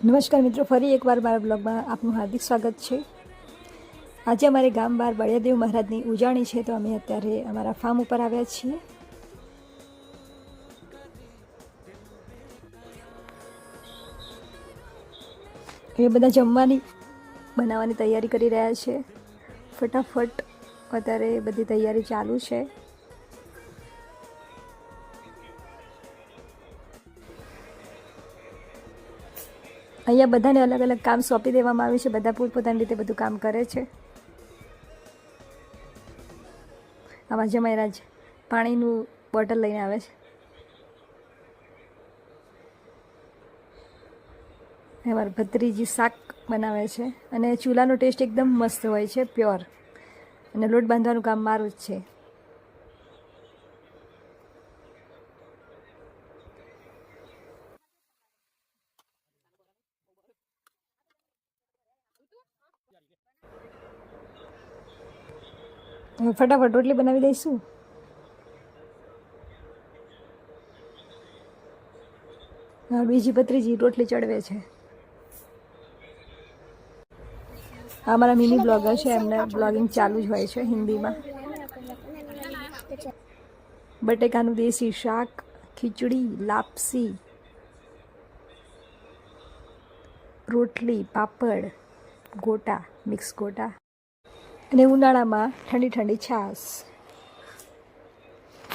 નમસ્કાર મિત્રો, ફરી એકવાર મારા બ્લોગમાં આપનું હાર્દિક સ્વાગત છે। આજે અમારે ગામ બહાર બળિયાદેવ મહારાજની ઉજાણી છે, તો અમે અત્યારે અમારા ફાર્મ ઉપર આવ્યા છીએ। એ બધા જમવાની બનાવવાની તૈયારી કરી રહ્યા છે। ફટાફટ અત્યારે બધી તૈયારી ચાલુ છે। અહીંયા બધાને અલગ અલગ કામ સોંપી દેવામાં આવ્યું છે। બધા પોતપોતાની રીતે બધું કામ કરે છે। આમાં જમાઈરાજ પાણીનું બોટલ લઈને આવે છે। અમારા ભત્રીજી શાક બનાવે છે અને ચૂલાનો ટેસ્ટ એકદમ મસ્ત હોય છે, પ્યોર। અને લોટ બાંધવાનું કામ મારું જ છે। હવે ફટાફટ રોટલી બનાવી દઈશું। બીજી ભત્રીજી રોટલી ચડવે છે। અમારા મિની બ્લોગર છે, એમને બ્લોગિંગ ચાલુ જ હોય છે હિન્દીમાં। બટેકાનું દેશી શાક, ખીચડી, લાપસી, રોટલી, પાપડ, ગોટા, મિક્સ ગોટા અને ઉનાળામાં ઠંડી ઠંડી છાશ।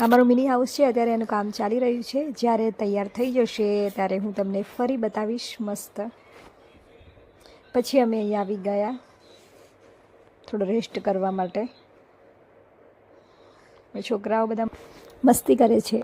અમારું મિની હાઉસ છે, અત્યારે એનું કામ ચાલી રહ્યું છે। જ્યારે તૈયાર થઈ જશે ત્યારે હું તમને ફરી બતાવીશ મસ્ત। પછી અમે અહીંયા આવી ગયા થોડો રેસ્ટ કરવા માટે। છોકરાઓ બધા મસ્તી કરે છે।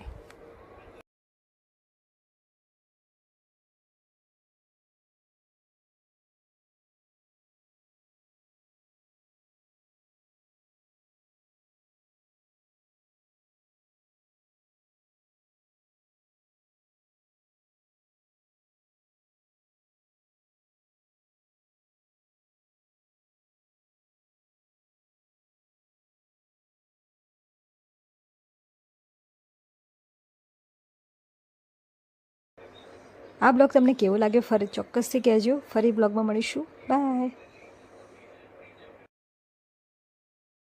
આ બ્લોગ તમને કેવો લાગ્યો ફરી ચોક્કસથી કહેજો। ફરી બ્લોગમાં મળીશું, બાય।